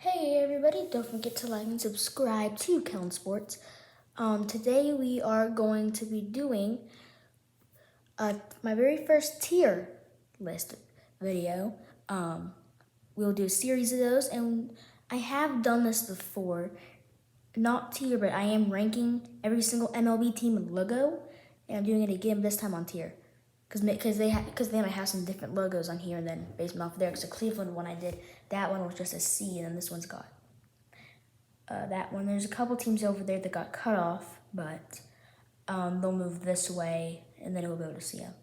Hey everybody, don't forget to like and subscribe to Kellen Sports. Today we are going to be doing my very first tier list video. We'll do a series of those, and I have done this before. Not tier, but I am ranking every single MLB team in logo, and I'm doing it again this time on tier. Because they might have some different logos on here, and then based off there, because the Cleveland one I did, that one was just a C, and then this one's got that one. There's a couple teams over there that got cut off, but they'll move this way, and then we'll be able to see them.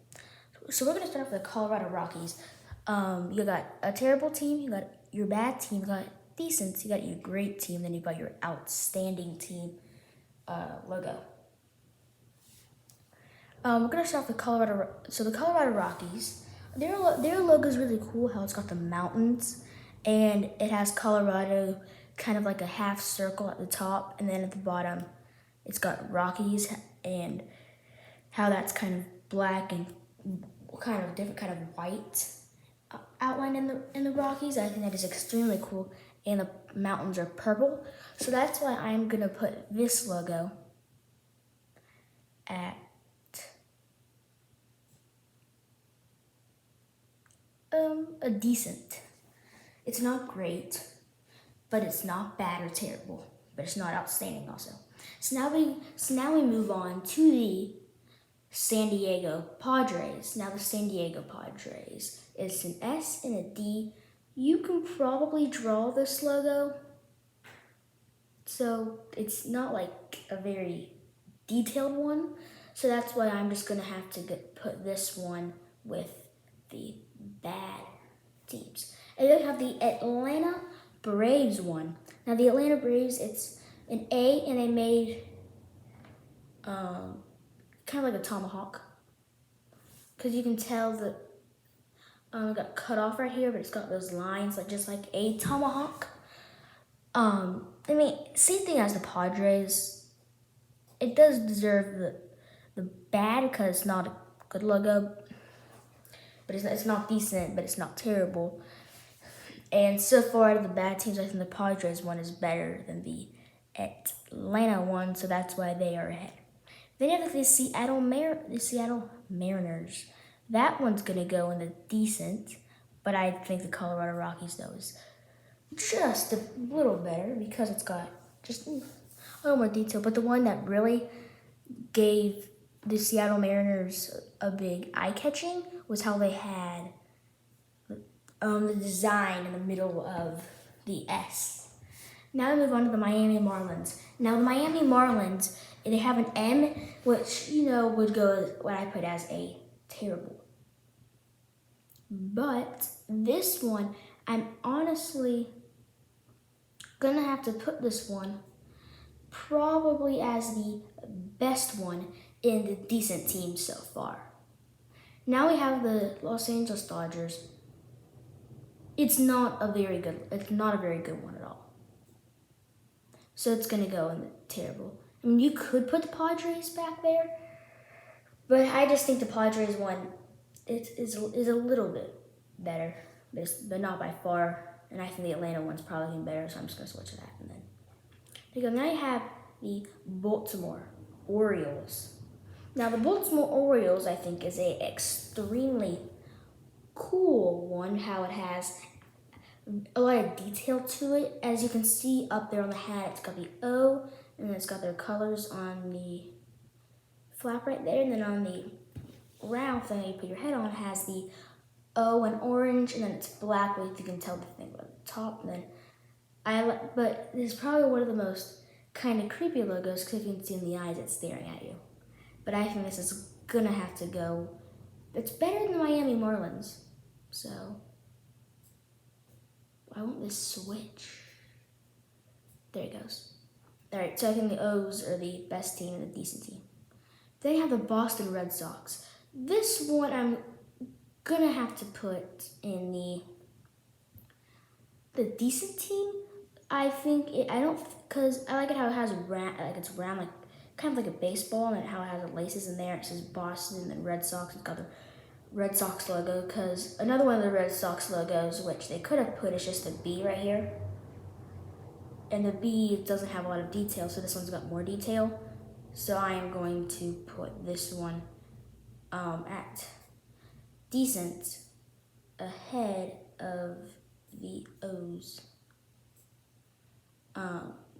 So we're going to start off with the Colorado Rockies. You got a terrible team, you got your bad team, you got decent, you got your great team, then you got your outstanding team logo. We're going to start off with Colorado. So the Colorado Rockies, their logo is really cool, how it's got the mountains, and it has Colorado kind of like a half circle at the top, and then at the bottom it's got Rockies, and how that's kind of black and kind of different kind of white outline in the Rockies. I think that is extremely cool, and the mountains are purple, so that's why I'm gonna put this logo at a decent. It's not great, but it's not bad or terrible, but it's not outstanding also. So now we move on to the San Diego Padres. Now the San Diego Padres, it's an S and a D. You can probably draw this logo, so it's not like a very detailed one. So that's why I'm just gonna have to put this one with the bad teams. And then have the Atlanta Braves one. Now the Atlanta Braves, it's an A, and they made kind of like a tomahawk, because you can tell that it got cut off right here, but it's got those lines like just like a tomahawk. I mean, same thing as the Padres. It does deserve the bad because it's not a good logo, but it's not decent, but it's not terrible. And so far, out of the bad teams, I think the Padres one is better than the Atlanta one, so that's why they are ahead. Then you have the Seattle Mariners. That one's gonna go in the decent, but I think the Colorado Rockies though is just a little better because it's got just a little more detail. But the one that really gave the Seattle Mariners a big eye-catching was how they had the design in the middle of the S. Now we move on to the Miami Marlins. Now the Miami Marlins, they have an M, which would go as what I put as a terrible. But this one, I'm honestly gonna have to put this one probably as the best one in the decent teams so far. Now we have the Los Angeles Dodgers. It's not a very good one at all. So it's gonna go in the terrible. I mean, you could put the Padres back there, but I just think the Padres one is a little bit better, but not by far. And I think the Atlanta one's probably even better, so I'm just gonna switch to that. And then there you go. Now you have the Baltimore Orioles. Now the Baltimore Orioles, I think, is a extremely cool one, how it has a lot of detail to it. As you can see up there on the hat, it's got the O, and then it's got their colors on the flap right there, and then on the round thing you put your head on, it has the O and orange, and then it's black with, you can tell the thing at the top. And then but this is probably one of the most kind of creepy logos, because you can see in the eyes it's staring at you. But I think this is gonna have to go. It's better than the Miami Marlins, so why won't this switch? There it goes. All right, so I think the O's are the best team and the decent team. Then you have the Boston Red Sox. This one I'm gonna have to put in the decent team. I think because I like it how it has it's round, like kind of like a baseball, and how it has the laces in there. It says Boston and then Red Sox. It's got the Red Sox logo, because another one of the Red Sox logos, which they could have put, is just a B right here. and the B doesn't have a lot of detail, so this one's got more detail. So I am going to put this one at decent ahead of the O's.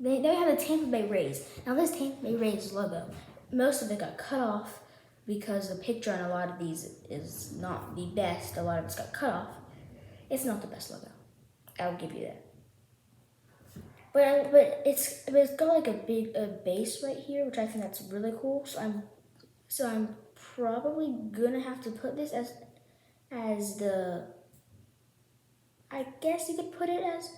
They have the Tampa Bay Rays. Now this Tampa Bay Rays logo, most of it got cut off because the picture on a lot of these is not the best. A lot of it's got cut off. It's not the best logo. I'll give you that. But it's got like a big base right here, which I think that's really cool. So I'm probably gonna have to put this as the, I guess you could put it as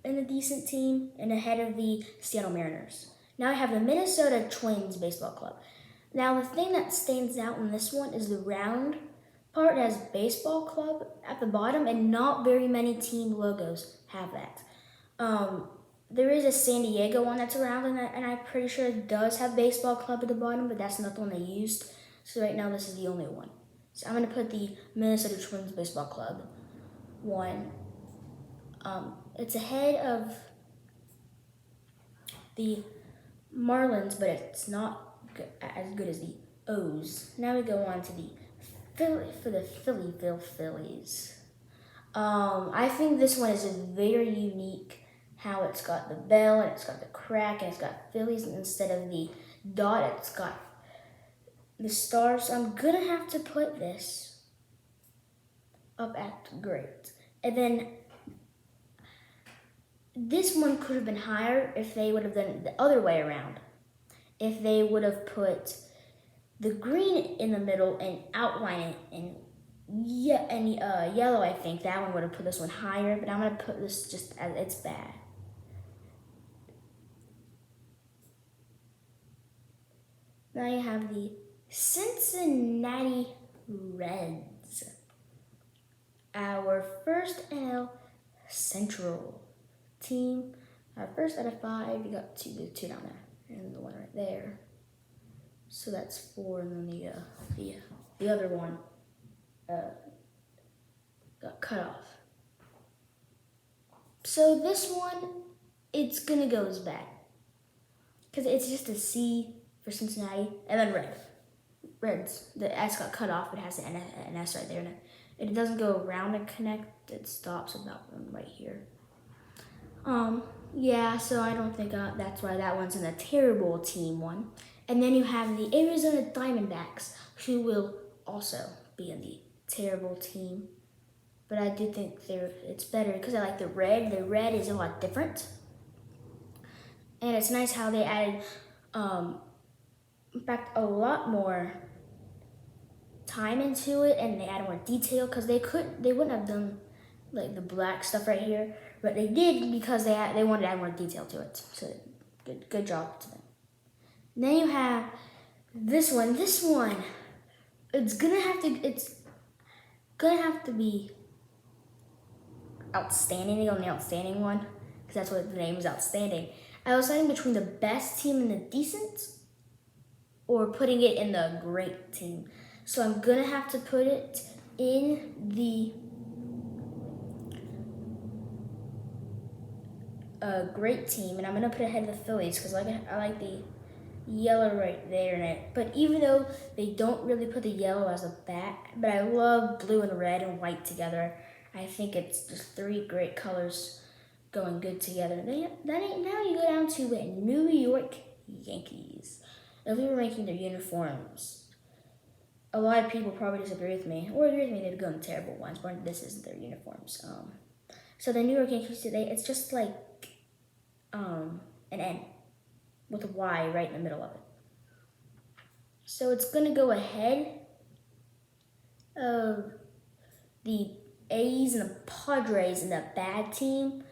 in a decent team and ahead of the Seattle Mariners. Now I have the Minnesota Twins Baseball Club. Now the thing that stands out in this one is the round part has baseball club at the bottom, and not very many team logos have that. There is a San Diego one that's around, and I'm pretty sure it does have baseball club at the bottom, but that's not the one they used. So right now this is the only one. So I'm gonna put the Minnesota Twins Baseball Club one. It's ahead of the Marlins, but it's not as good as the O's. Now we go on to the Phillyville Phillies. I think this one is very unique. How it's got the bell and it's got the crack and it's got Phillies, and instead of the dot, it's got the stars. So I'm gonna have to put this up at great. And then this one could have been higher if they would have done it the other way around. If they would have put the green in the middle and outline it in yellow, I think that one would have put this one higher. But I'm gonna put this just as it's bad. Now you have the Cincinnati Reds, our first NL Central team. Our first out of 5. You got two down there, and the one right there. So that's 4, and then the other one got cut off. So this one, it's gonna go as bad because it's just a C for Cincinnati, and then Reds. The S got cut off. It has an S right there, and it doesn't go around and connect. It stops about right here. Yeah. So I don't think that's why that one's in the terrible team one. And then you have the Arizona Diamondbacks, who will also be in the terrible team. But I do think it's better because I like the red. The red is a lot different, and it's nice how they added. In fact, a lot more time into it, and they added more detail because they wouldn't have done like the black stuff right here, but they did because they wanted to add more detail to it. So good job to them. And then you have this one. This one, it's gonna have to be outstanding. The only outstanding one, because that's what the name is, outstanding. I was deciding between the best team and the decent, or putting it in the great team. So I'm gonna have to put it in the great team, and I'm gonna put it ahead of the Phillies because I like the yellow right there in it. But even though they don't really put the yellow as a back, but I love blue and red and white together. I think it's just 3 great colors going good together. Now you go down to New York Yankees. If we were ranking their uniforms, a lot of people probably disagree with me, or agree with me, they'd go in terrible ones, but this isn't their uniforms. So the New York Yankees today, it's just like an N with a Y right in the middle of it. So it's gonna go ahead of the A's and the Padres in the bad team,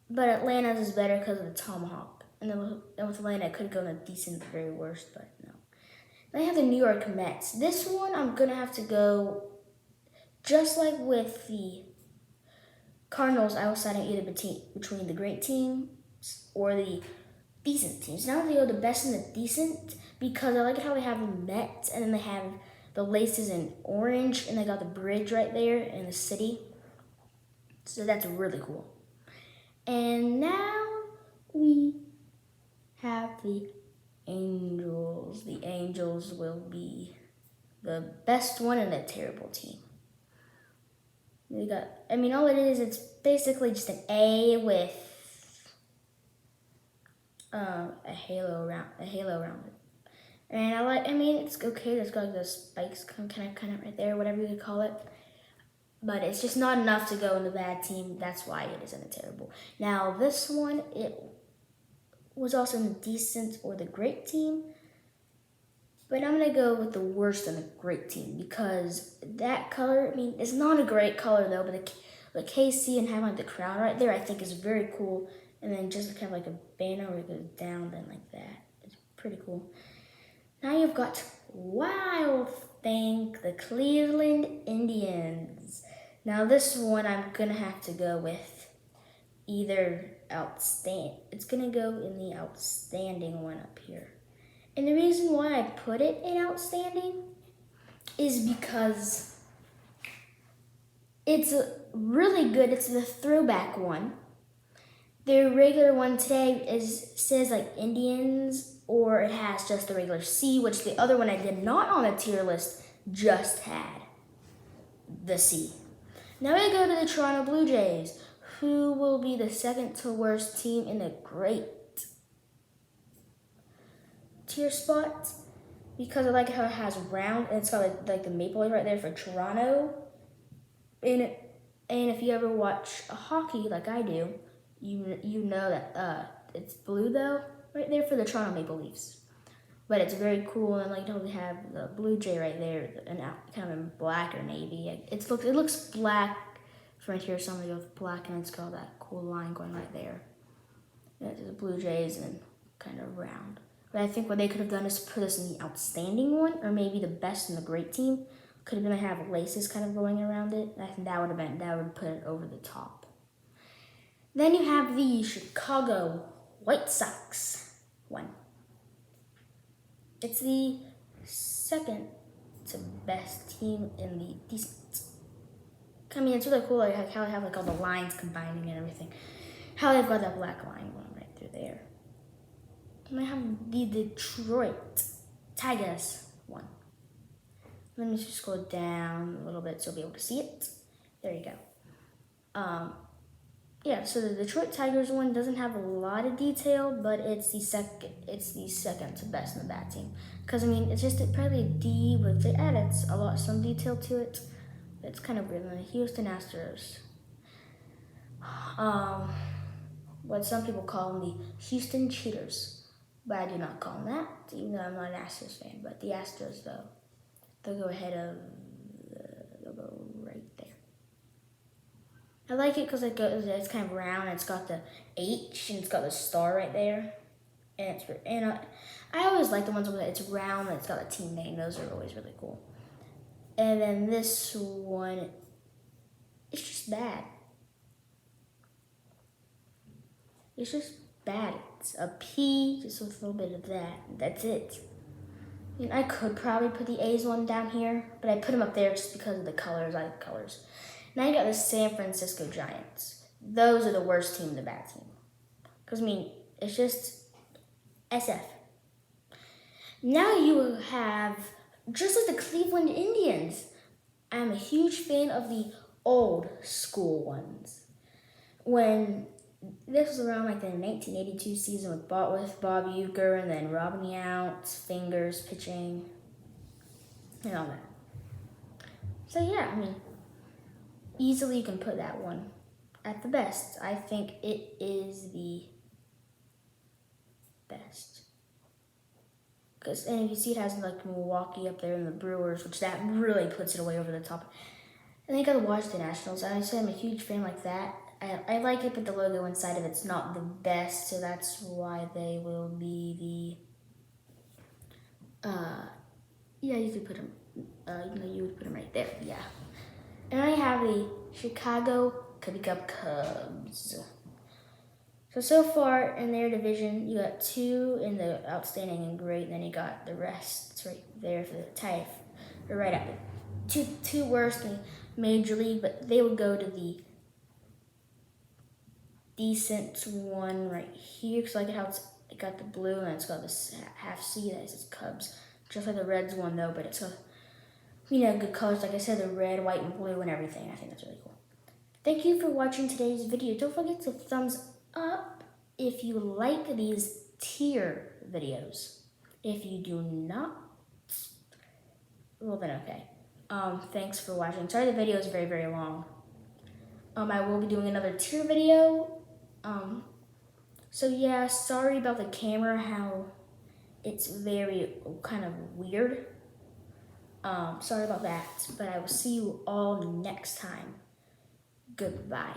but Atlanta's is better because of the tomahawk. And then with Atlanta, it could go in the decent, the very worst, but no. Then I have the New York Mets. This one, I'm going to have to go, just like with the Cardinals, I was deciding either between the great teams or the decent teams. Now they go the best and the decent, because I like how they have the Mets, and then they have the laces in orange, and they got the bridge right there in the city. So that's really cool. And now we have the Angels. The Angels will be the best one and a terrible team. We got, I mean, all it is, it's basically just an A with a halo around it. And I mean, it's okay. It's got like those spikes kind of right there, whatever you could call it. But it's just not enough to go in the bad team. That's why it isn't a terrible. Now this one, it was also in the decent or the great team. But I'm gonna go with the worst and the great team because that color, I mean, it's not a great color though, but the KC and having like the crown right there, I think is very cool. And then just kind of like a banner where it goes down, then like that. It's pretty cool. Now you've got Wild Think, the Cleveland Indians. Now this one I'm gonna have to go with either outstanding. It's gonna go in the outstanding one up here. And the reason why I put it in outstanding is because it's really good. It's the throwback one. The regular one today says like Indians, or it has just the regular C, which the other one I did not on the tier list just had the C. Now we go to the Toronto Blue Jays, who will be the second to worst team in the great tier spot because I like how it has round and it's got like the maple leaf right there for Toronto. And if you ever watch hockey like I do, you know that it's blue though right there for the Toronto Maple Leafs. But it's very cool and like we have the Blue Jay right there and kind of in black or navy. It looks black from right here, something with black, and it's got that cool line going right there. And it's the Blue Jays and kind of round. But I think what they could have done is put us in the outstanding one, or maybe the best and the great team. Could have been to have laces kind of going around it. I think that would put it over the top. Then you have the Chicago White Sox one. It's the second to best team in the decent. I mean, it's really cool like how they have like all the lines combining and everything. How they've got that black line going right through there. And I have the Detroit Tigers one. Let me just scroll down a little bit so you'll be able to see it. There you go. Yeah, so the Detroit Tigers one doesn't have a lot of detail, but it's the second to best in the bad team. Because I mean, it's just probably a D, but they added some detail to it. It's kind of weird. The Houston Astros. What some people call them the Houston Cheaters, but I do not call them that, even though I'm not an Astros fan. But the Astros, though, they'll go right there. I like it because it's kind of round. And it's got the H and it's got the star right there, and I always like the ones where it's round and it's got a team name. Those are always really cool. And then this one, it's just bad. It's just bad. It's a P, just with a little bit of that. That's it. I mean, I could probably put the A's one down here, but I put them up there just because of the colors. I like colors. Now you got the San Francisco Giants. Those are the worst team and the bad team. Because, I mean, it's just SF. Now you have, just like the Cleveland Indians, I'm a huge fan of the old school ones. When this was around like the 1982 season with Bob Uecker and then Robin Yount, Fingers pitching, and all that. So yeah, I mean, easily you can put that one at the best. I think it is the best. And you see it has like Milwaukee up there and the Brewers, which that really puts it way over the top. And then you got the Washington Nationals. I say I'm a huge fan like that. I like it, but the logo inside of it's not the best, so that's why they will be the. Yeah, you could put them. You would put them right there. Yeah. And I have the Chicago Cubs. So far in their division, you got 2 in the outstanding and great, and then you got the rest. It's right there for the tie, or right up. Two worst in Major League, but they will go to the decent one right here, because I like how it got the blue and it's got this half C that says Cubs, just like the Reds one though, but it's got, good colors, like I said, the red, white, and blue and everything. I think that's really cool. Thank you for watching today's video. Don't forget to thumbs up if you like these tier videos. If you do not, well then okay. Thanks for watching. Sorry the video is very, very long. I will be doing another tier video. So yeah, sorry about the camera, how it's very kind of weird. Sorry about that, but I will see you all next time. Goodbye.